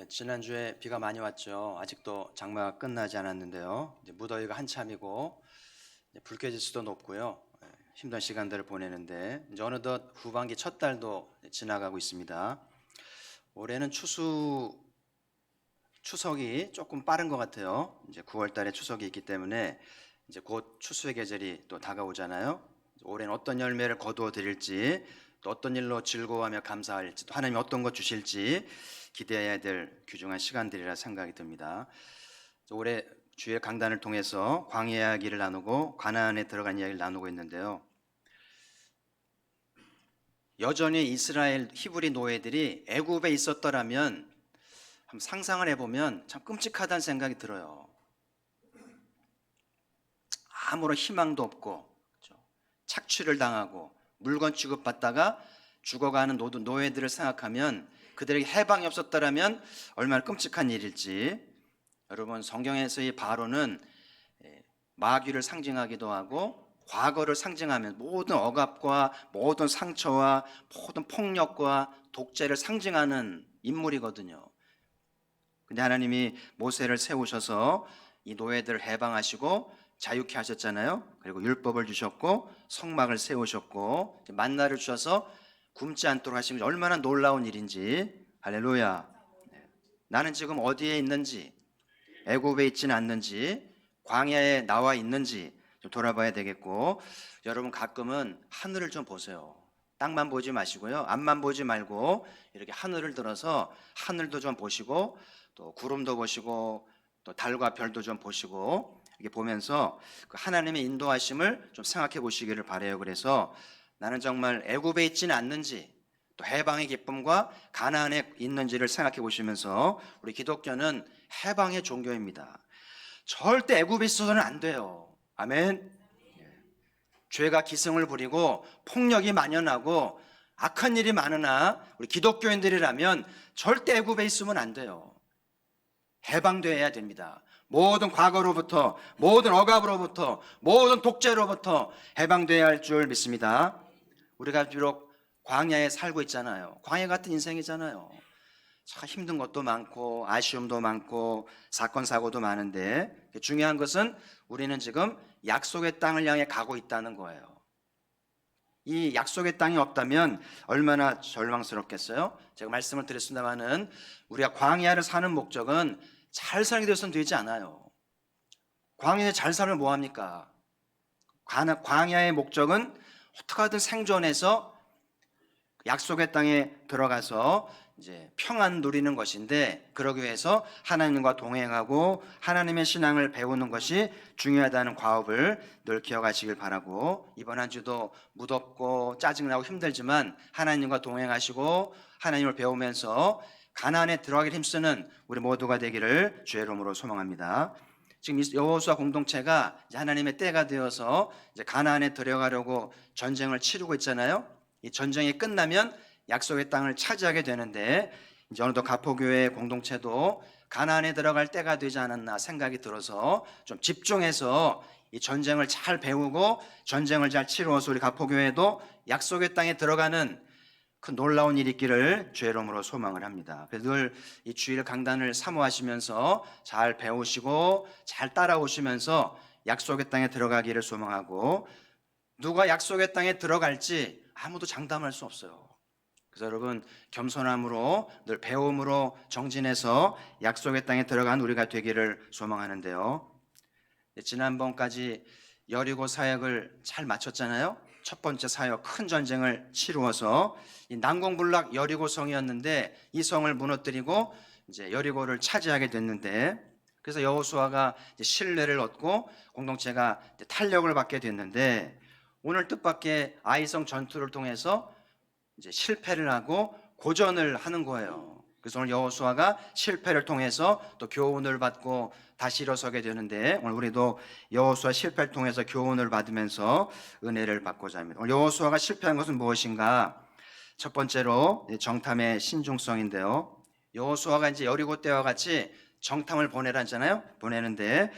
지난주에 비가 많이 왔죠. 아직도 장마가 끝나지 않았는데요. 이제 무더위가 한참이고 이제 불쾌지수도 높고요. 힘든 시간들을 보내는데 이제 어느덧 후반기 첫 달도 지나가고 있습니다. 올해는 추석이 조금 빠른 것 같아요. 이제 9월 달에 추석이 있기 때문에 이제 곧 추수의 계절이 또 다가오잖아요. 올해는 어떤 열매를 거두어 드릴지, 또 어떤 일로 즐거워하며 감사할지, 또 하나님이 어떤 것 주실지 기대해야 될 귀중한 시간들이라 생각이 듭니다. 올해 주일 강단을 통해서 광야 이야기를 나누고 가나안에 들어간 이야기를 나누고 있는데요. 여전히 이스라엘 히브리 노예들이 애굽에 있었더라면 한번 상상을 해보면 참 끔찍하다는 생각이 들어요. 아무런 희망도 없고, 그렇죠? 착취를 당하고 물건 취급받다가 죽어가는 노예들을 생각하면 그들에게 해방이 없었더라면 얼마나 끔찍한 일일지. 여러분, 성경에서의 바로는 마귀를 상징하기도 하고 과거를 상징하면 모든 억압과 모든 상처와 모든 폭력과 독재를 상징하는 인물이거든요. 근데 하나님이 모세를 세우셔서 이 노예들을 해방하시고 자유케 하셨잖아요. 그리고 율법을 주셨고 성막을 세우셨고 만나를 주셔서 굶지 않도록 하신 게 얼마나 놀라운 일인지. 할렐루야. 나는 지금 어디에 있는지, 애굽에 있지는 않는지, 광야에 나와 있는지 좀 돌아봐야 되겠고, 여러분 가끔은 하늘을 좀 보세요. 땅만 보지 마시고요, 앞만 보지 말고 이렇게 하늘을 들어서 하늘도 좀 보시고 또 구름도 보시고 또 달과 별도 좀 보시고 이렇게 보면서 그 하나님의 인도하심을 좀 생각해 보시기를 바라요. 그래서 나는 정말 애굽에 있지는 않는지, 또 해방의 기쁨과 가나안에 있는지를 생각해 보시면서, 우리 기독교는 해방의 종교입니다. 절대 애굽에 있어서는 안 돼요. 아멘. 죄가 기승을 부리고 폭력이 만연하고 악한 일이 많으나 우리 기독교인들이라면 절대 애굽에 있으면 안 돼요. 해방되어야 됩니다. 모든 과거로부터, 모든 억압으로부터, 모든 독재로부터 해방되어야 할 줄 믿습니다. 우리가 비록 광야에 살고 있잖아요. 광야 같은 인생이잖아요. 참 힘든 것도 많고 아쉬움도 많고 사건 사고도 많은데, 중요한 것은 우리는 지금 약속의 땅을 향해 가고 있다는 거예요. 이 약속의 땅이 없다면 얼마나 절망스럽겠어요? 제가 말씀을 드렸습니다마는 우리가 광야를 사는 목적은 잘 살게 되어서는 되지 않아요. 광야에 잘 살면 뭐합니까? 광야의 목적은 어떻게 하든 생존해서 약속의 땅에 들어가서 이제 평안 누리는 것인데, 그러기 위해서 하나님과 동행하고 하나님의 신앙을 배우는 것이 중요하다는 과업을 늘 기억하시길 바라고, 이번 한 주도 무덥고 짜증나고 힘들지만 하나님과 동행하시고 하나님을 배우면서 가나안에 들어가길 힘쓰는 우리 모두가 되기를 주의 이름으로 소망합니다. 지금 여호수아 공동체가 하나님의 때가 되어서 이제 가나안에 들어가려고 전쟁을 치르고 있잖아요. 이 전쟁이 끝나면 약속의 땅을 차지하게 되는데, 이제 어느덧 가포교회 공동체도 가나안에 들어갈 때가 되지 않았나 생각이 들어서 좀 집중해서 이 전쟁을 잘 배우고 전쟁을 잘 치루어서 우리 가포교회도 약속의 땅에 들어가는 그 놀라운 일이 있기를 주의 이름으로 소망을 합니다. 그래서 늘 이 주일 강단을 사모하시면서 잘 배우시고 잘 따라오시면서 약속의 땅에 들어가기를 소망하고, 누가 약속의 땅에 들어갈지 아무도 장담할 수 없어요. 그래서 여러분, 겸손함으로 늘 배움으로 정진해서 약속의 땅에 들어간 우리가 되기를 소망하는데요. 지난번까지 여리고 사역을 잘 마쳤잖아요. 첫 번째 사역, 큰 전쟁을 치루어서 이 난공불락 여리고성이었는데 이 성을 무너뜨리고 이제 여리고를 차지하게 됐는데, 그래서 여호수아가 신뢰를 얻고 공동체가 탄력을 받게 됐는데, 오늘 뜻밖의 아이성 전투를 통해서 이제 실패를 하고 고전을 하는 거예요. 그래서 오늘 여호수아가 실패를 통해서 또 교훈을 받고 다시 일어서게 되는데, 오늘 우리도 여호수아 실패를 통해서 교훈을 받으면서 은혜를 받고자 합니다. 오늘 여호수아가 실패한 것은 무엇인가? 첫 번째로 정탐의 신중성인데요. 여호수아가 이제 여리고 때와 같이 정탐을 보내라잖아요. 보내는데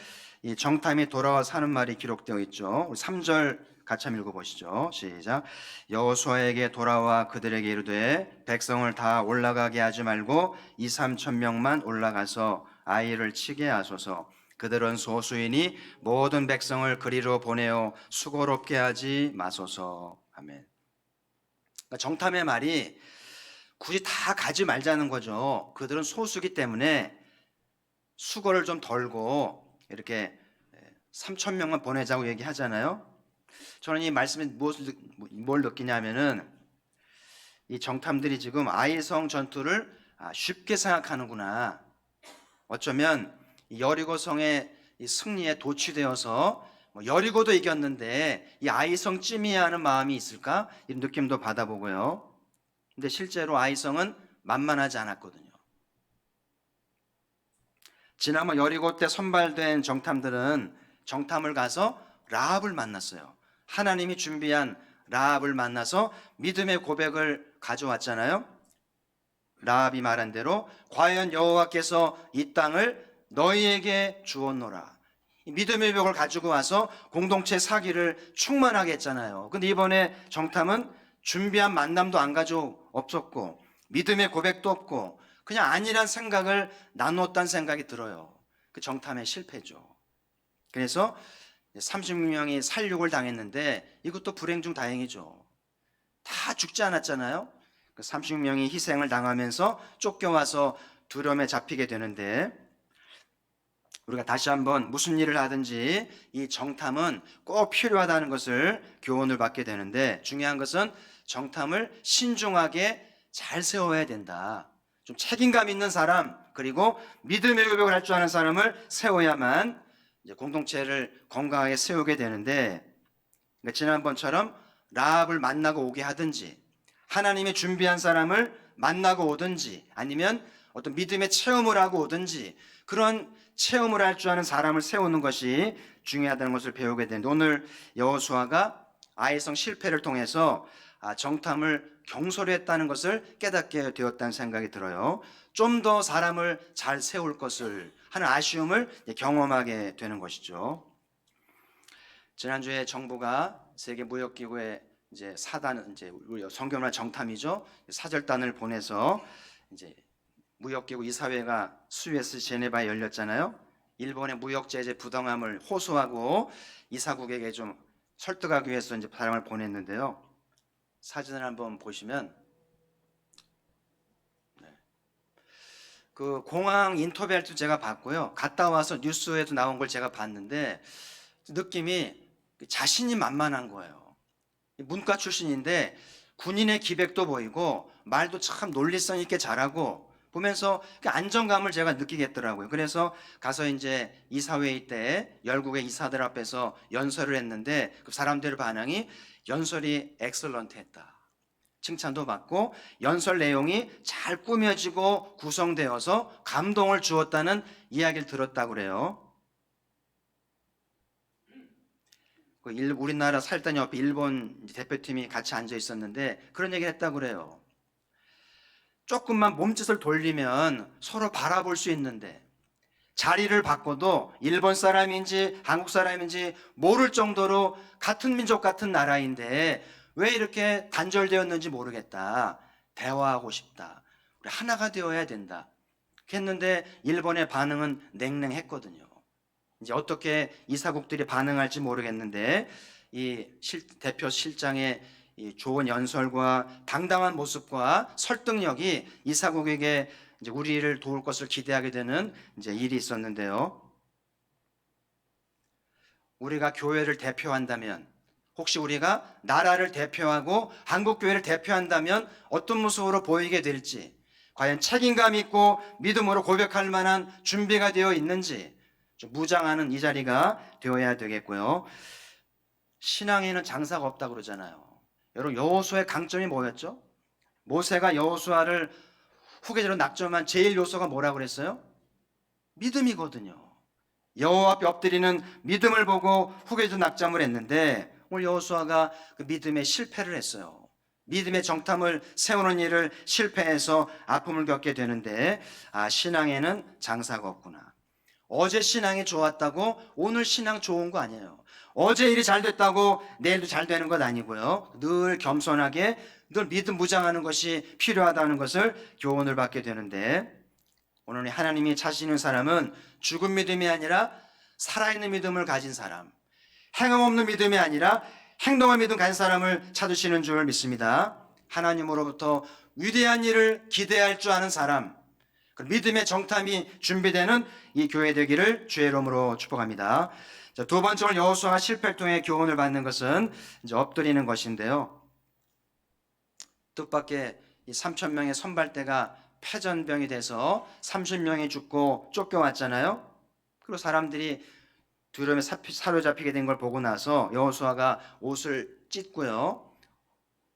이 정탐이 돌아와서 하는 말이 기록되어 있죠. 3절 같이 한번 읽어보시죠. 시작. 여호수아에게 돌아와 그들에게 이르되 백성을 다 올라가게 하지 말고 2-3천 명만 올라가서 아이를 치게 하소서. 그들은 소수이니 모든 백성을 그리로 보내어 수고롭게 하지 마소서. 아멘. 그러니까 정탐의 말이 굳이 다 가지 말자는 거죠. 그들은 소수기 때문에 수고를 좀 덜고 이렇게 3천 명만 보내자고 얘기하잖아요. 저는 이 말씀에 뭘 느끼냐면은 이 정탐들이 지금 아이성 전투를 쉽게 생각하는구나. 어쩌면 여리고성의 승리에 도취되어서 여리고도 이겼는데 이 아이성 찜이야 하는 마음이 있을까? 이런 느낌도 받아보고요. 근데 실제로 아이성은 만만하지 않았거든요. 지난번 여리고 때 선발된 정탐들은 정탐을 가서 라합을 만났어요. 하나님이 준비한 라합을 만나서 믿음의 고백을 가져왔잖아요. 라합이 말한 대로 과연 여호와께서 이 땅을 너희에게 주었노라. 믿음의 벽을 가지고 와서 공동체 사기를 충만하게 했잖아요. 근데 이번에 정탐은 준비한 만남도 안 가지고 없었고 믿음의 고백도 없고 그냥 아니란 생각을 나누었다는 생각이 들어요. 그 정탐의 실패죠. 그래서 36명이 살육을 당했는데 이것도 불행 중 다행이죠. 다 죽지 않았잖아요. 36명이 희생을 당하면서 쫓겨와서 두려움에 잡히게 되는데 우리가 다시 한번 무슨 일을 하든지 이 정탐은 꼭 필요하다는 것을 교훈을 받게 되는데 중요한 것은 정탐을 신중하게 잘 세워야 된다. 좀 책임감 있는 사람 그리고 믿음의 고백을 할 줄 아는 사람을 세워야만 이제 공동체를 건강하게 세우게 되는데 지난번처럼 라합을 만나고 오게 하든지 하나님이 준비한 사람을 만나고 오든지 아니면 어떤 믿음의 체험을 하고 오든지 그런 체험을 할 줄 아는 사람을 세우는 것이 중요하다는 것을 배우게 되는데 오늘 여호수아가 아이성 실패를 통해서 정탐을 경솔히 했다는 것을 깨닫게 되었다는 생각이 들어요. 좀 더 사람을 잘 세울 것을 하는 아쉬움을 경험하게 되는 것이죠. 지난주에 정부가 세계 무역기구에 이제 사단 이제 성경말 정탐이죠. 사절단을 보내서 이제 무역기구 이사회가 스위스 제네바에 열렸잖아요. 일본의 무역 제재 부당함을 호소하고 이사국에게 좀 설득하기 위해서 이제 사람을 보냈는데요. 사진을 한번 보시면 그 공항 인터뷰도 제가 봤고요. 갔다 와서 뉴스에도 나온 걸 제가 봤는데 느낌이 자신이 만만한 거예요. 문과 출신인데 군인의 기백도 보이고 말도 참 논리성 있게 잘하고 보면서 그 안정감을 제가 느끼겠더라고요. 그래서 가서 이제 이사회의 때 열국의 이사들 앞에서 연설을 했는데 그 사람들의 반응이 연설이 엑설런트 했다. 칭찬도 받고 연설 내용이 잘 꾸며지고 구성되어서 감동을 주었다는 이야기를 들었다고 그래요. 우리나라 살던 옆에 일본 대표팀이 같이 앉아 있었는데 그런 얘기를 했다고 그래요. 조금만 몸짓을 돌리면 서로 바라볼 수 있는데 자리를 바꿔도 일본 사람인지 한국 사람인지 모를 정도로 같은 민족 같은 나라인데 왜 이렇게 단절되었는지 모르겠다. 대화하고 싶다. 우리 하나가 되어야 된다. 했는데 일본의 반응은 냉랭했거든요. 이제 어떻게 이사국들이 반응할지 모르겠는데 이 대표 실장의 이 좋은 연설과 당당한 모습과 설득력이 이사국에게 이제 우리를 도울 것을 기대하게 되는 이제 일이 있었는데요. 우리가 교회를 대표한다면 혹시 우리가 나라를 대표하고 한국교회를 대표한다면 어떤 모습으로 보이게 될지 과연 책임감 있고 믿음으로 고백할 만한 준비가 되어 있는지 좀 무장하는 이 자리가 되어야 되겠고요. 신앙에는 장사가 없다고 그러잖아요. 여러분 여호수아의 강점이 뭐였죠? 모세가 여호수아를 후계자로 낙점한 제일 요소가 뭐라고 그랬어요? 믿음이거든요. 여호와 앞에 엎드리는 믿음을 보고 후계자로 낙점을 했는데 오늘 여호수아가 그 믿음에 실패를 했어요. 믿음의 정탐을 세우는 일을 실패해서 아픔을 겪게 되는데 신앙에는 장사가 없구나. 어제 신앙이 좋았다고 오늘 신앙 좋은 거 아니에요. 어제 일이 잘 됐다고 내일도 잘 되는 것 아니고요. 늘 겸손하게 늘 믿음 무장하는 것이 필요하다는 것을 교훈을 받게 되는데, 오늘 하나님이 찾으시는 사람은 죽은 믿음이 아니라 살아있는 믿음을 가진 사람, 행함 없는 믿음이 아니라 행동한 믿음 가진 사람을 찾으시는 줄 믿습니다. 하나님으로부터 위대한 일을 기대할 줄 아는 사람, 그 믿음의 정탐이 준비되는 이 교회 되기를 주의 이름으로 축복합니다. 자, 두 번째로 여호수아가 실패를 통해 교훈을 받는 것은 이제 엎드리는 것인데요. 뜻밖의 이 3,000명의 선발대가 패전병이 돼서 30명이 죽고 쫓겨왔잖아요. 그리고 사람들이 두려움에 사로잡히게 된 걸 보고 나서 여호수아가 옷을 찢고요.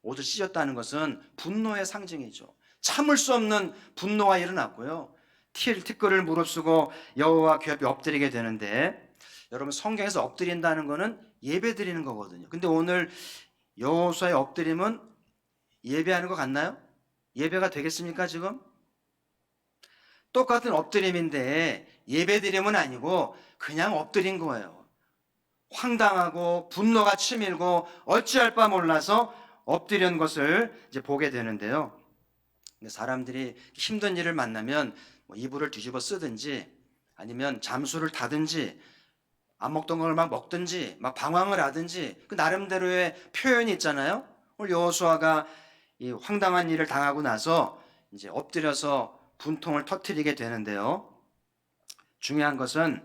옷을 찢었다는 것은 분노의 상징이죠. 참을 수 없는 분노가 일어났고요. 티끌을 무릅쓰고 여호와 귀 앞에 엎드리게 되는데, 여러분 성경에서 엎드린다는 것은 예배 드리는 거거든요. 근데 오늘 여호수아의 엎드림은 예배하는 것 같나요? 예배가 되겠습니까 지금? 똑같은 엎드림인데 예배 드림은 아니고 그냥 엎드린 거예요. 황당하고 분노가 치밀고 어찌할 바 몰라서 엎드린 것을 이제 보게 되는데요. 사람들이 힘든 일을 만나면 뭐 이불을 뒤집어 쓰든지 아니면 잠수를 타든지 안 먹던 걸 막 먹든지 막 방황을 하든지 그 나름대로의 표현이 있잖아요. 오늘 여호수아가 이 황당한 일을 당하고 나서 이제 엎드려서 분통을 터뜨리게 되는데요. 중요한 것은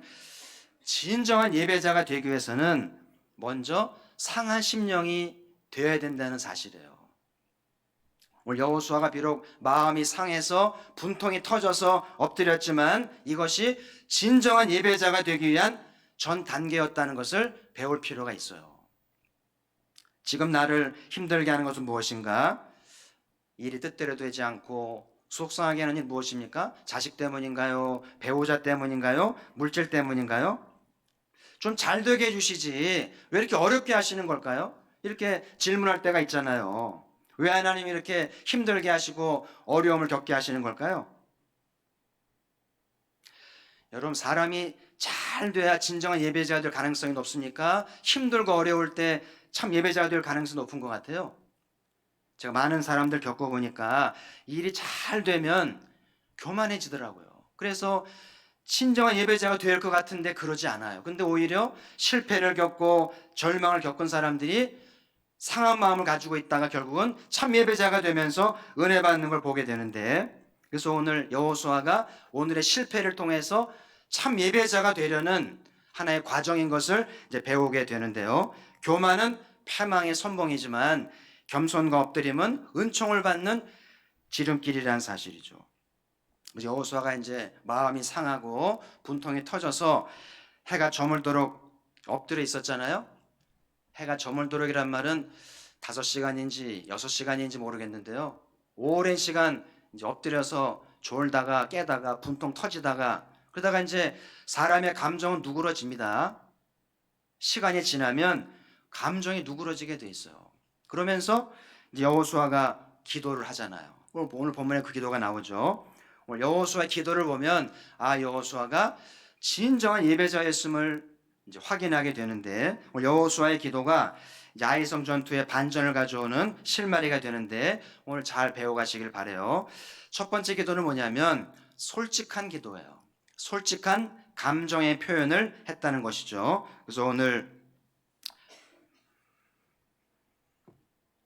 진정한 예배자가 되기 위해서는 먼저 상한 심령이 되어야 된다는 사실이에요. 오늘 여호수아가 비록 마음이 상해서 분통이 터져서 엎드렸지만 이것이 진정한 예배자가 되기 위한 전 단계였다는 것을 배울 필요가 있어요. 지금 나를 힘들게 하는 것은 무엇인가? 일이 뜻대로 되지 않고 속상하게 하는 일 무엇입니까? 자식 때문인가요? 배우자 때문인가요? 물질 때문인가요? 좀 잘 되게 해주시지 왜 이렇게 어렵게 하시는 걸까요? 이렇게 질문할 때가 있잖아요. 왜 하나님이 이렇게 힘들게 하시고 어려움을 겪게 하시는 걸까요? 여러분, 사람이 잘 돼야 진정한 예배자가 될 가능성이 높습니까? 힘들고 어려울 때 참 예배자가 될 가능성이 높은 것 같아요. 제가 많은 사람들 겪어보니까 일이 잘 되면 교만해지더라고요. 그래서 진정한 예배자가 될 것 같은데 그러지 않아요. 근데 오히려 실패를 겪고 절망을 겪은 사람들이 상한 마음을 가지고 있다가 결국은 참 예배자가 되면서 은혜 받는 걸 보게 되는데, 그래서 오늘 여호수아가 오늘의 실패를 통해서 참 예배자가 되려는 하나의 과정인 것을 이제 배우게 되는데요. 교만은 패망의 선봉이지만 겸손과 엎드림은 은총을 받는 지름길이라는 사실이죠. 여호수아가 이제 마음이 상하고 분통이 터져서 해가 저물도록 엎드려 있었잖아요. 해가 저물도록이란 말은 5시간인지 6시간인지 모르겠는데요. 오랜 시간 이제 엎드려서 졸다가 깨다가 분통 터지다가 그러다가 이제 사람의 감정은 누그러집니다. 시간이 지나면 감정이 누그러지게 돼 있어요. 그러면서 이제 여호수아가 기도를 하잖아요. 오늘 본문에 그 기도가 나오죠. 오늘 여호수아의 기도를 보면 여호수아가 진정한 예배자였음을 이제 확인하게 되는데, 오늘 여호수아의 기도가 이제 아이성 전투의 반전을 가져오는 실마리가 되는데 오늘 잘 배워가시길 바래요. 첫 번째 기도는 뭐냐면 솔직한 기도예요. 솔직한 감정의 표현을 했다는 것이죠. 그래서 오늘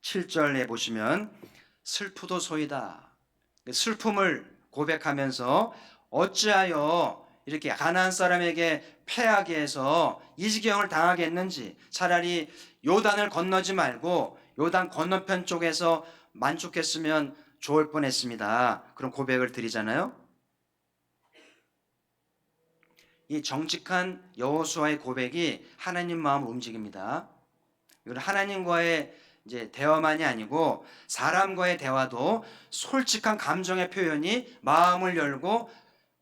7절에 보시면 슬프도소이다. 슬픔을 고백하면서 어찌하여 이렇게 가나안 사람에게 패하게 해서 이 지경을 당하게 했는지, 차라리 요단을 건너지 말고 요단 건너편 쪽에서 만족했으면 좋을 뻔했습니다. 그런 고백을 드리잖아요. 이 정직한 여호수아의 고백이 하나님 마음을 움직입니다. 이건 하나님과의 이제 대화만이 아니고 사람과의 대화도 솔직한 감정의 표현이 마음을 열고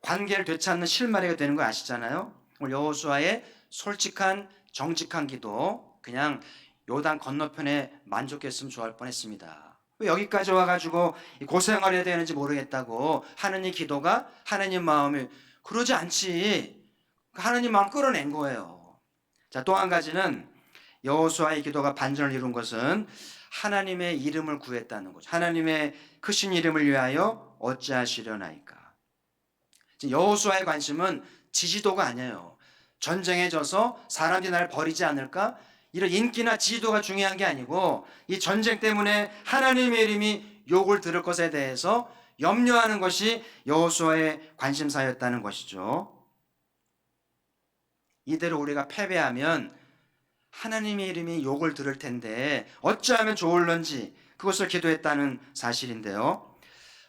관계를 되찾는 실마리가 되는 거 아시잖아요. 오늘 여호수아의 솔직한 정직한 기도, 그냥 요단 건너편에 만족했으면 좋을 뻔했습니다. 왜 여기까지 와가지고 고생을 해야 되는지 모르겠다고 하는 이 기도가 하나님 마음이 그러지 않지. 하나님 마음 끌어낸 거예요. 자, 또 한 가지는 여호수아의 기도가 반전을 이룬 것은 하나님의 이름을 구했다는 거죠. 하나님의 크신 이름을 위하여 어찌하시려나이까. 여호수아의 관심은 지지도가 아니에요. 전쟁에 져서 사람들이 날 버리지 않을까? 이런 인기나 지지도가 중요한 게 아니고 이 전쟁 때문에 하나님의 이름이 욕을 들을 것에 대해서 염려하는 것이 여호수아의 관심사였다는 것이죠. 이대로 우리가 패배하면 하나님의 이름이 욕을 들을 텐데 어찌하면 좋을런지 그것을 기도했다는 사실인데요.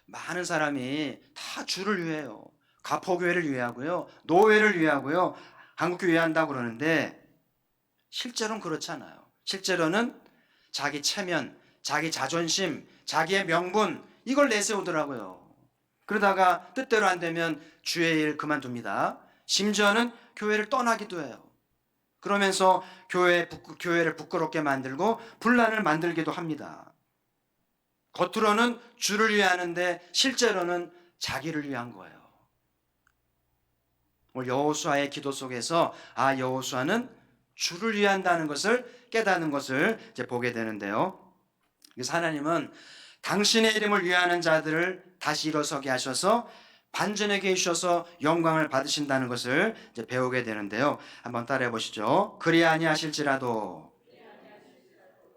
많은 사람이 다 주를 위해요. 가포교회를 위하고요. 노회를 위하고요. 한국교회 위한다고 그러는데 실제로는 그렇지 않아요. 실제로는 자기 체면, 자기 자존심, 자기의 명분 이걸 내세우더라고요. 그러다가 뜻대로 안 되면 주의 일 그만둡니다. 심지어는 교회를 떠나기도 해요. 그러면서 교회를 부끄럽게 만들고 분란을 만들기도 합니다. 겉으로는 주를 위하는데 실제로는 자기를 위한 거예요. 오늘 여호수아의 기도 속에서 여호수아는 주를 위한다는 것을 깨닫는 것을 이제 보게 되는데요. 그래서 하나님은 당신의 이름을 위하는 자들을 다시 일어서게 하셔서 반전하게 해주셔서 영광을 받으신다는 것을 이제 배우게 되는데요. 한번 따라해 보시죠. 그리 아니하실지라도.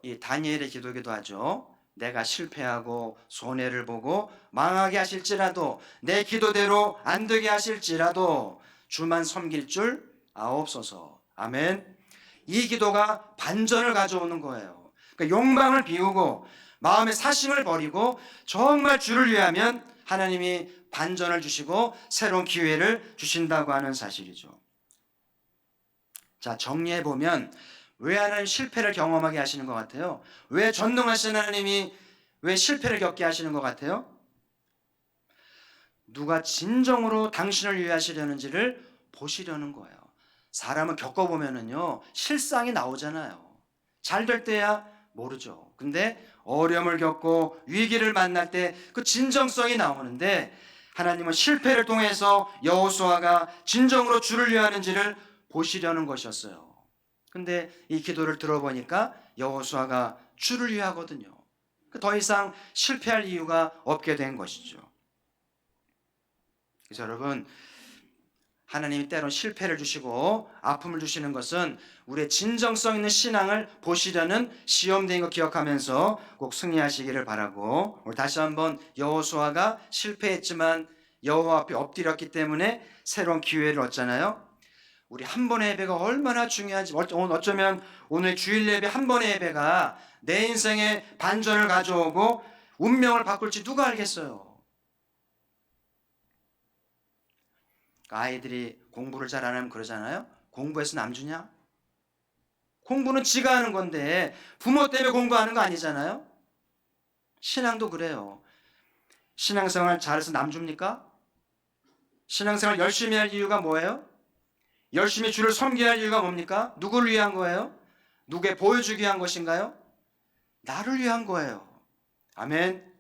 이 다니엘의 기도기도 하죠. 내가 실패하고 손해를 보고 망하게 하실지라도 내 기도대로 안 되게 하실지라도 주만 섬길 줄 아옵소서. 아멘. 이 기도가 반전을 가져오는 거예요. 그러니까 욕망을 비우고 마음의 사심을 버리고 정말 주를 위하면 하나님이 반전을 주시고 새로운 기회를 주신다고 하는 사실이죠. 자, 정리해 보면 왜 하나님 실패를 경험하게 하시는 것 같아요? 왜 전능하신 하나님이 왜 실패를 겪게 하시는 것 같아요? 누가 진정으로 당신을 위하시려는지를 보시려는 거예요. 사람은 겪어보면은요, 실상이 나오잖아요. 잘 될 때야 모르죠. 근데 어려움을 겪고 위기를 만날 때 그 진정성이 나오는데 하나님은 실패를 통해서 여호수아가 진정으로 주를 위하는지를 보시려는 것이었어요. 근데 이 기도를 들어보니까 여호수아가 주를 위하거든요. 더 이상 실패할 이유가 없게 된 것이죠. 그래서 여러분, 하나님이 때론 실패를 주시고 아픔을 주시는 것은 우리의 진정성 있는 신앙을 보시려는 시험대인 거 기억하면서 꼭 승리하시기를 바라고, 오늘 다시 한번 여호수아가 실패했지만 여호와 앞에 엎드렸기 때문에 새로운 기회를 얻잖아요. 우리 한 번의 예배가 얼마나 중요한지, 어쩌면 오늘 주일 예배 한 번의 예배가 내 인생에 반전을 가져오고 운명을 바꿀지 누가 알겠어요. 아이들이 공부를 잘 안 하면 그러잖아요. 공부해서 남 주냐? 공부는 지가 하는 건데 부모 때문에 공부하는 거 아니잖아요. 신앙도 그래요. 신앙생활 잘해서 남 줍니까? 신앙생활 열심히 할 이유가 뭐예요? 열심히 주를 섬겨야 할 이유가 뭡니까? 누구를 위한 거예요? 누구에 보여주기 위한 것인가요? 나를 위한 거예요. 아멘.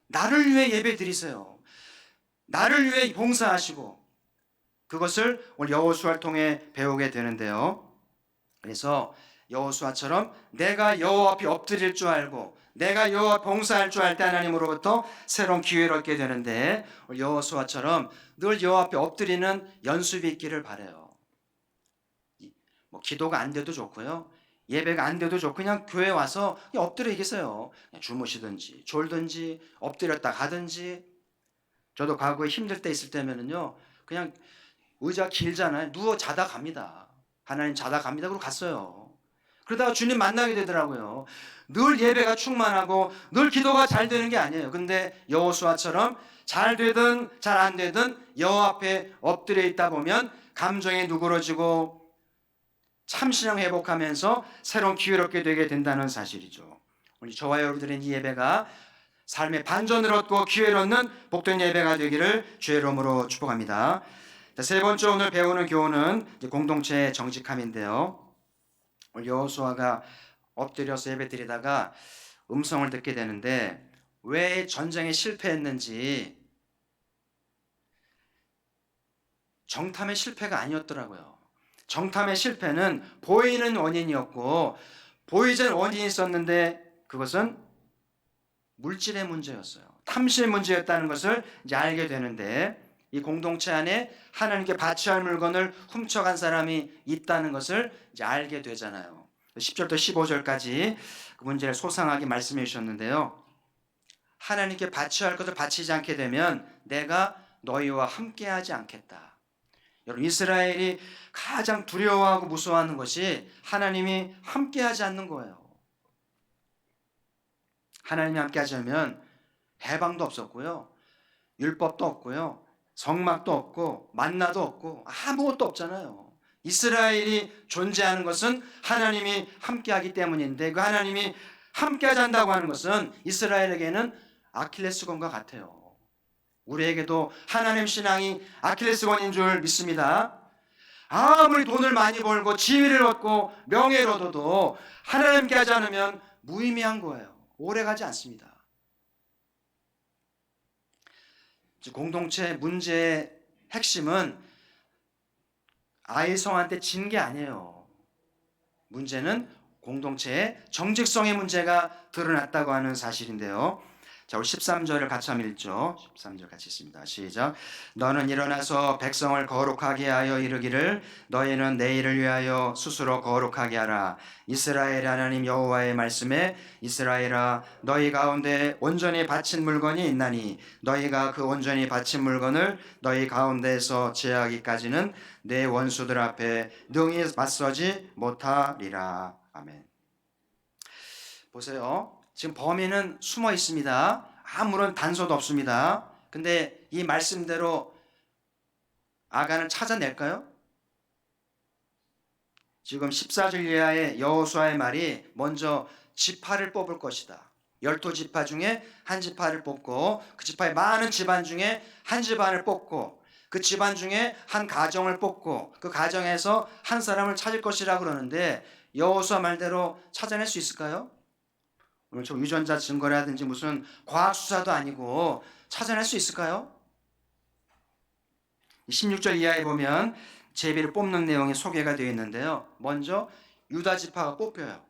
나를 위해 예배 드리세요. 나를 위해 봉사하시고, 그것을 오늘 여호수아를 통해 배우게 되는데요. 그래서 여호수아처럼 내가 여호와 앞에 엎드릴 줄 알고 내가 여호와 앞에 봉사할 줄 알 때 하나님으로부터 새로운 기회를 얻게 되는데, 여호수아처럼 늘 여호와 앞에 엎드리는 연습이 있기를 바라요. 뭐 기도가 안 돼도 좋고요, 예배가 안 돼도 좋고 그냥 교회 와서 엎드려 계세요. 주무시든지 졸든지 엎드렸다 가든지. 저도 과거에 힘들 때 있을 때면은요, 그냥 의자 길잖아요. 누워 자다 갑니다. 하나님 자다 갑니다. 그러고 갔어요. 그러다가 주님 만나게 되더라고요. 늘 예배가 충만하고 늘 기도가 잘 되는 게 아니에요. 근데 여호수아처럼 잘 되든 잘 안 되든 여호와 앞에 엎드려 있다 보면 감정이 누그러지고 참신앙 회복하면서 새로운 기회를 얻게 되게 된다는 사실이죠. 우리 저와 여러분들의 이 예배가 삶의 반전을 얻고 기회를 얻는 복된 예배가 되기를 주의 이름으로 축복합니다. 세 번째 오늘 배우는 교훈은 공동체의 정직함인데요. 오늘 여호수아가 엎드려서 예배 드리다가 음성을 듣게 되는데 왜 전쟁에 실패했는지, 정탐의 실패가 아니었더라고요. 정탐의 실패는 보이는 원인이었고, 보이지 않는 원인이 있었는데 그것은 물질의 문제였어요. 탐실 문제였다는 것을 이제 알게 되는데, 이 공동체 안에 하나님께 바쳐야 할 물건을 훔쳐간 사람이 있다는 것을 이제 알게 되잖아요. 10절부터 15절까지 그 문제를 소상하게 말씀해 주셨는데요. 하나님께 바쳐야 할 것을 바치지 않게 되면 내가 너희와 함께하지 않겠다. 여러분, 이스라엘이 가장 두려워하고 무서워하는 것이 하나님이 함께하지 않는 거예요. 하나님이 함께하지 않으면 해방도 없었고요, 율법도 없고요, 성막도 없고 만나도 없고 아무것도 없잖아요. 이스라엘이 존재하는 것은 하나님이 함께하기 때문인데, 그 하나님이 함께하지 않는다고 하는 것은 이스라엘에게는 아킬레스건과 같아요. 우리에게도 하나님 신앙이 아킬레스건인 줄 믿습니다. 아무리 돈을 많이 벌고 지위를 얻고 명예를 얻어도 하나님께 하지 않으면 무의미한 거예요. 오래가지 않습니다. 공동체 문제의 핵심은 아이성한테 진 게 아니에요. 문제는 공동체의 정직성의 문제가 드러났다고 하는 사실인데요. 자, 우리 13절을 같이 한번 읽죠. 13절 같이 읽습니다. 시작. 너는 일어나서 백성을 거룩하게 하여 이르기를 너희는 내일을 위하여 스스로 거룩하게 하라. 이스라엘 하나님 여호와의 말씀에 이스라엘아 너희 가운데 온전히 바친 물건이 있나니 너희가 그 온전히 바친 물건을 너희 가운데에서 제하기까지는 내 원수들 앞에 능히 맞서지 못하리라. 아멘. 보세요. 지금 범인은 숨어 있습니다. 아무런 단서도 없습니다. 근데 이 말씀대로 아간을 찾아낼까요? 지금 14절 이하의 여호수아의 말이 먼저 지파를 뽑을 것이다. 12지파 중에 한 지파를 뽑고 그 지파의 많은 집안 중에 한 집안을 뽑고 그 집안 중에 한 가정을 뽑고 그 가정에서 한 사람을 찾을 것이라고 그러는데, 여호수아 말대로 찾아낼 수 있을까요? 오늘 저 유전자 증거라든지 무슨 과학 수사도 아니고 찾아낼 수 있을까요? 16절 이하에 보면 제비를 뽑는 내용이 소개가 되어 있는데요. 먼저 유다 지파가 뽑혀요.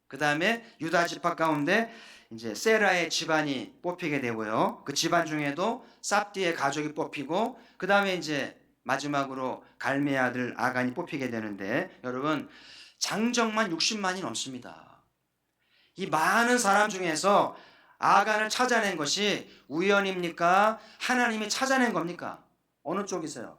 그 다음에 유다 지파 가운데 이제 세라의 집안이 뽑히게 되고요. 그 집안 중에도 삽디의 가족이 뽑히고, 그 다음에 이제 마지막으로 갈메의 아들 아간이 뽑히게 되는데, 여러분 장정만 60만이 넘습니다. 이 많은 사람 중에서 아간을 찾아낸 것이 우연입니까? 하나님이 찾아낸 겁니까? 어느 쪽이세요?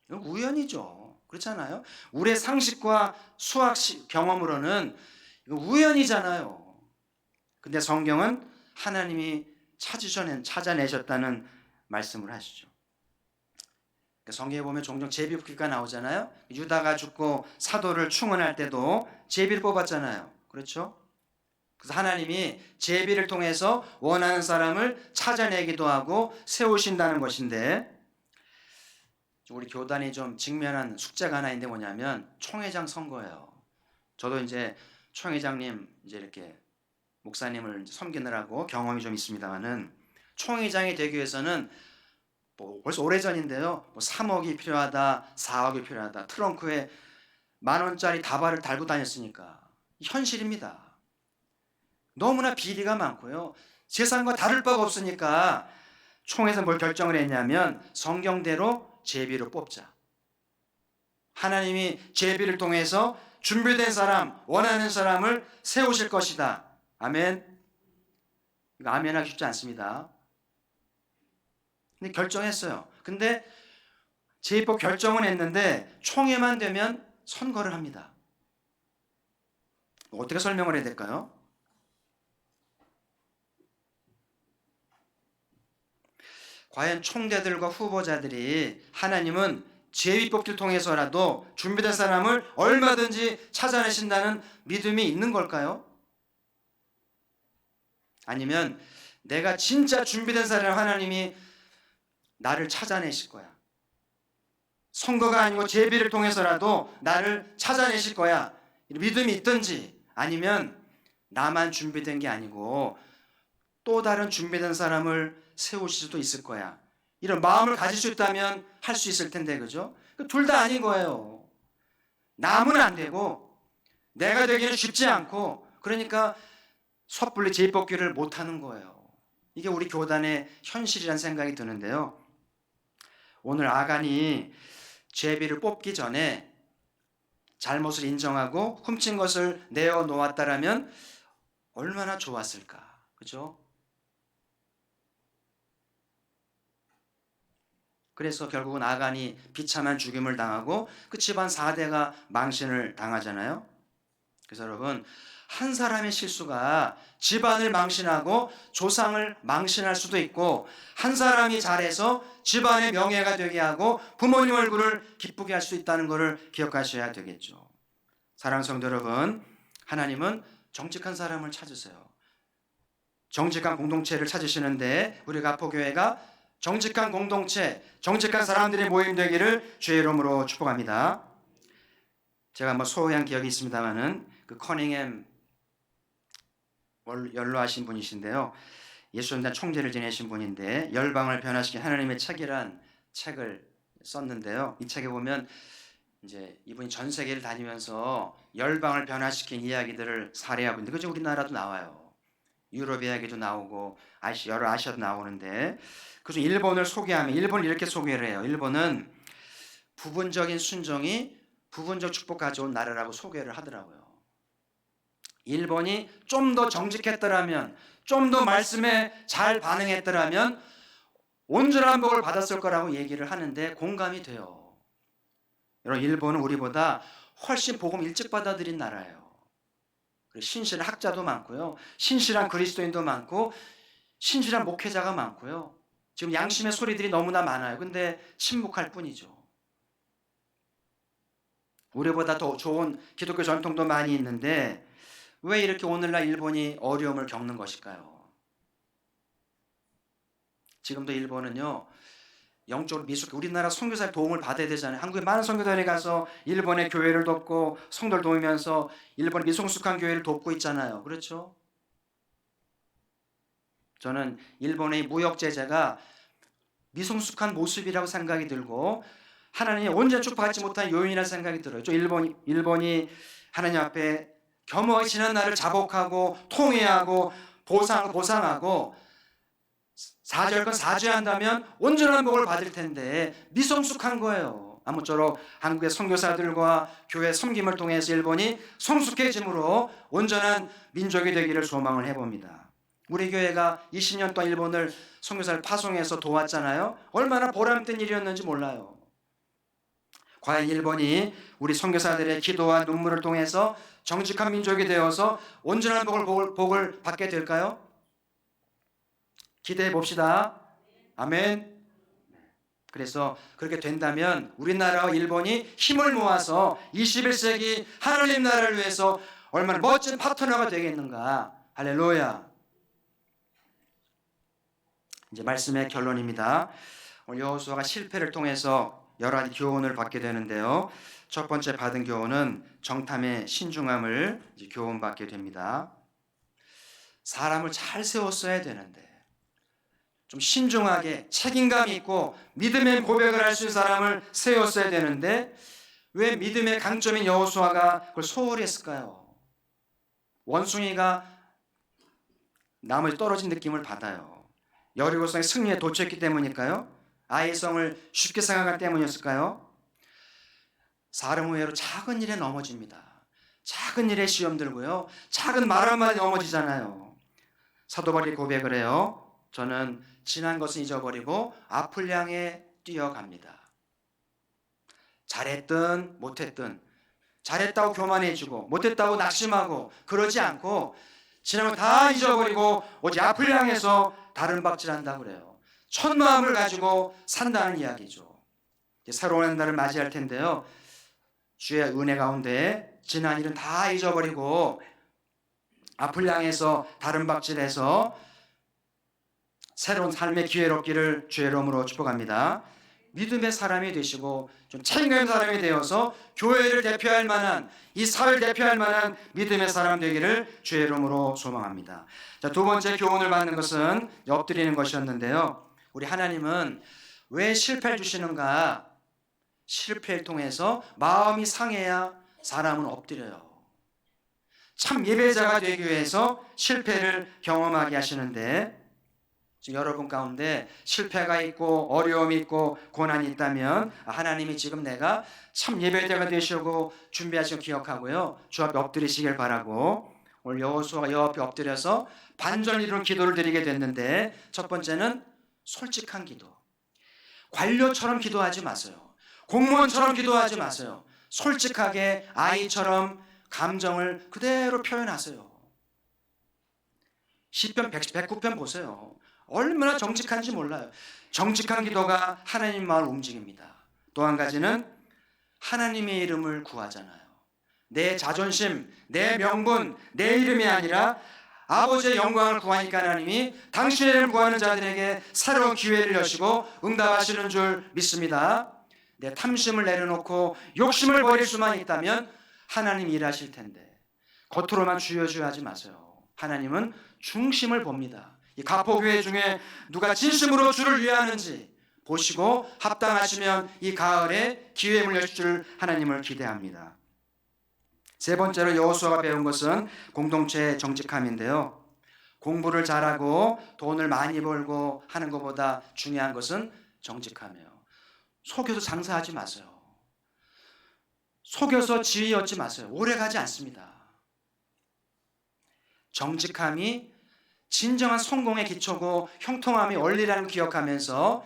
우연이죠. 그렇잖아요. 우리의 상식과 수학 경험으로는 이거 우연이잖아요. 근데 성경은 하나님이 찾아내셨다는 말씀을 하시죠. 성경에 보면 종종 제비 뽑기가 나오잖아요. 유다가 죽고 사도를 충원할 때도 제비를 뽑았잖아요. 그렇죠? 그래서 하나님이 제비를 통해서 원하는 사람을 찾아내기도 하고 세우신다는 것인데, 우리 교단이 좀 직면한 숙제가 하나 있는데 뭐냐면 총회장 선거예요. 저도 이제 총회장님 이제 이렇게 목사님을 섬기느라고 경험이 좀 있습니다만은, 총회장이 되기 위해서는 벌써 오래전인데요. 3억이 필요하다, 4억이 필요하다. 트렁크에 10,000원짜리 다발을 달고 다녔으니까 현실입니다. 너무나 비리가 많고요. 세상과 다를 바가 없으니까 총회에서 뭘 결정을 했냐면 성경대로 제비를 뽑자. 하나님이 제비를 통해서 준비된 사람, 원하는 사람을 세우실 것이다. 아멘. 이거 아멘하기 쉽지 않습니다. 근데 결정했어요. 근데 제비법 결정은 했는데 총회만 되면 선거를 합니다. 어떻게 설명을 해야 될까요? 과연 총대들과 후보자들이 하나님은 제비뽑기를 통해서라도 준비된 사람을 얼마든지 찾아내신다는 믿음이 있는 걸까요? 아니면 내가 진짜 준비된 사람을 하나님이 나를 찾아내실 거야, 선거가 아니고 제비를 통해서라도 나를 찾아내실 거야, 믿음이 있든지, 아니면 나만 준비된 게 아니고 또 다른 준비된 사람을 세우실 수도 있을 거야, 이런 마음을 가질 수 있다면 할 수 있을 텐데, 그죠? 둘 다 아닌 거예요. 남은 안 되고 내가 되기는 쉽지 않고, 그러니까 섣불리 제비뽑기를 못 하는 거예요. 이게 우리 교단의 현실이라는 생각이 드는데요. 오늘 아간이 제비를 뽑기 전에 잘못을 인정하고 훔친 것을 내어 놓았다라면 얼마나 좋았을까, 그죠? 그래서 결국은 아간이 비참한 죽임을 당하고 그 집안 4대가 망신을 당하잖아요. 그래서 여러분, 한 사람의 실수가 집안을 망신하고 조상을 망신할 수도 있고, 한 사람이 잘해서 집안의 명예가 되게 하고 부모님 얼굴을 기쁘게 할 수 있다는 것을 기억하셔야 되겠죠. 사랑하는 성도 여러분, 하나님은 정직한 사람을 찾으세요. 정직한 공동체를 찾으시는데 우리 가포교회가 정직한 공동체, 정직한 사람들이 모임 되기를 주의 이름으로 축복합니다. 제가 한번 소호한 기억이 있습니다만은 그 커닝햄 연로하신 분이신데요. 예수님단 총재를 지내신 분인데 열방을 변화시킨 하나님의 책이란 책을 썼는데요. 이 책에 보면 이제 이분이 전 세계를 다니면서 열방을 변화시킨 이야기들을 사례하고 있는데, 그죠? 우리나라도 나와요. 유럽 이야기도 나오고 여러 아시아도 나오는데, 그래서 일본을 소개하면 일본을 이렇게 소개를 해요. 일본은 부분적인 순종이 부분적 축복 가져온 나라라고 소개를 하더라고요. 일본이 좀 더 정직했더라면, 좀 더 말씀에 잘 반응했더라면 온전한 복을 받았을 거라고 얘기를 하는데 공감이 돼요. 여러분, 일본은 우리보다 훨씬 복음 일찍 받아들인 나라예요. 신실한 학자도 많고요, 신실한 그리스도인도 많고, 신실한 목회자가 많고요. 지금 양심의 소리들이 너무나 많아요. 근데 침묵할 뿐이죠. 우리보다 더 좋은 기독교 전통도 많이 있는데 왜 이렇게 오늘날 일본이 어려움을 겪는 것일까요? 지금도 일본은요, 영적으로 미숙해. 우리나라 선교사의 도움을 받아야 되잖아요. 한국에 많은 선교사들이 가서 일본의 교회를 돕고 성도를 도우면서 일본 미성숙한 교회를 돕고 있잖아요. 그렇죠? 저는 일본의 무역 제재가 미성숙한 모습이라고 생각이 들고 하나님이 온전히 축복하지 못한 요인이라는 생각이 들어요. 일본이 하나님 앞에 겸허하게 지난 날을 자복하고 통회하고 보상하고 사죄할 건 사죄한다면 온전한 복을 받을 텐데 미성숙한 거예요. 아무쪼록 한국의 선교사들과 교회 섬김을 통해서 일본이 성숙해짐으로 온전한 민족이 되기를 소망을 해봅니다. 우리 교회가 20년 동안 일본을 선교사를 파송해서 도왔잖아요. 얼마나 보람된 일이었는지 몰라요. 과연 일본이 우리 선교사들의 기도와 눈물을 통해서 정직한 민족이 되어서 온전한 복을 받게 될까요? 기대해 봅시다. 아멘. 그래서 그렇게 된다면 우리나라와 일본이 힘을 모아서 21세기 하나님 나라를 위해서 얼마나 멋진 파트너가 되겠는가. 할렐루야. 이제 말씀의 결론입니다. 오늘 여호수아가 실패를 통해서 여러 가지 교훈을 받게 되는데요. 첫 번째 받은 교훈은 정탐의 신중함을 교훈받게 됩니다. 사람을 잘 세웠어야 되는데 좀 신중하게 책임감 있고 믿음의 고백을 할 수 있는 사람을 세웠어야 되는데 왜 믿음의 강점인 여호수아가 그걸 소홀히 했을까요? 원숭이가 나무에 떨어진 느낌을 받아요. 여리고성의 승리에 도취했기 때문일까요? 아이성을 쉽게 생각하기 때문이었을까요? 사람 의외로 작은 일에 넘어집니다. 작은 일에 시험 들고요, 작은 말 한마디 넘어지잖아요. 사도 바울이 고백을 해요. 저는 지난 것은 잊어버리고 앞을 향해 뛰어갑니다. 잘했든 못했든, 잘했다고 교만해지고 못했다고 낙심하고 그러지 않고 지난 것 다 잊어버리고 오직 앞을 향해서 다른 박질한다고 그래요. 첫 마음을 가지고 산다는 이야기죠. 이제 새로운 한 달을 맞이할 텐데요, 주의 은혜 가운데 지난 일은 다 잊어버리고 앞을 향해서 다른 박질해서 새로운 삶의 기회를 얻기를 주의 이름으로 축복합니다. 믿음의 사람이 되시고 좀 책임감 있는 사람이 되어서 교회를 대표할 만한, 이 사회를 대표할 만한 믿음의 사람 되기를 주의 이름으로 소망합니다. 자, 두 번째 교훈을 받는 것은 엎드리는 것이었는데요, 우리 하나님은 왜 실패를 주시는가? 실패를 통해서 마음이 상해야 사람은 엎드려요. 참 예배자가 되기 위해서 실패를 경험하게 하시는데, 지금 여러분 가운데 실패가 있고 어려움이 있고 고난이 있다면 하나님이 지금 내가 참 예배자가 되시고 준비하시고 기억하고요, 주 앞에 엎드리시길 바라고, 오늘 여호수아가 여 앞에 엎드려서 반절 이루는 기도를 드리게 됐는데, 첫 번째는 솔직한 기도. 관료처럼 기도하지 마세요. 공무원처럼 기도하지 마세요. 솔직하게 아이처럼 감정을 그대로 표현하세요. 시편 109편 보세요. 얼마나 정직한지 몰라요. 정직한 기도가 하나님 마음을 움직입니다. 또 한 가지는 하나님의 이름을 구하잖아요. 내 자존심, 내 명분, 내 이름이 아니라 아버지의 영광을 구하니까 하나님이 당신의 이름을 구하는 자들에게 새로운 기회를 여시고 응답하시는 줄 믿습니다. 내 탐심을 내려놓고 욕심을 버릴 수만 있다면 하나님 일하실 텐데, 겉으로만 주여 주여 하지 마세요. 하나님은 중심을 봅니다. 이 가포교회 중에 누가 진심으로 주를 위하는지 보시고 합당하시면 이 가을에 기회를 여실 줄 하나님을 기대합니다. 세 번째로 여호수아가 배운 것은 공동체의 정직함인데요. 공부를 잘하고 돈을 많이 벌고 하는 것보다 중요한 것은 정직함이에요. 속여서 장사하지 마세요. 속여서 지위 얻지 마세요. 오래가지 않습니다. 정직함이 진정한 성공의 기초고 형통함이 원리라는 걸 기억하면서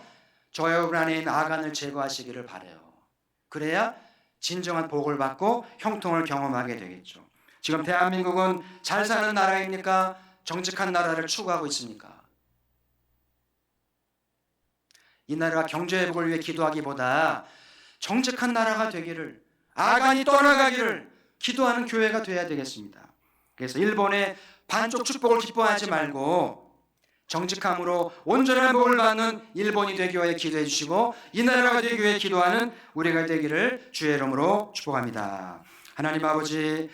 저 여러분 안에 있는 아간을 제거하시기를 바라요. 그래야 진정한 복을 받고 형통을 경험하게 되겠죠. 지금 대한민국은 잘 사는 나라입니까? 정직한 나라를 추구하고 있습니까? 이 나라가 경제회복을 위해 기도하기보다 정직한 나라가 되기를, 아간이 떠나가기를 기도하는 교회가 되어야 되겠습니다. 그래서 일본의 반쪽 축복을 기뻐하지 말고 정직함으로 온전한 복을 받는 일본이 되기 위해 기도해 주시고 이 나라가 되기 위해 기도하는 우리가 되기를 주의 이름으로 축복합니다. 하나님 아버지,